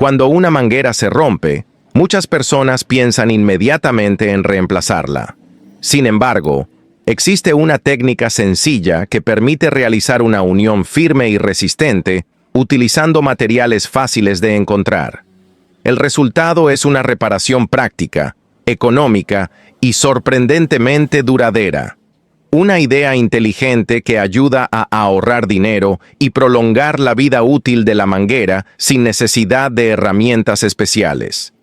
Cuando una manguera se rompe, muchas personas piensan inmediatamente en reemplazarla. Sin embargo, existe una técnica sencilla que permite realizar una unión firme y resistente utilizando materiales fáciles de encontrar. El resultado es una reparación práctica, económica y sorprendentemente duradera. Una idea inteligente que ayuda a ahorrar dinero y prolongar la vida útil de la manguera sin necesidad de herramientas especiales.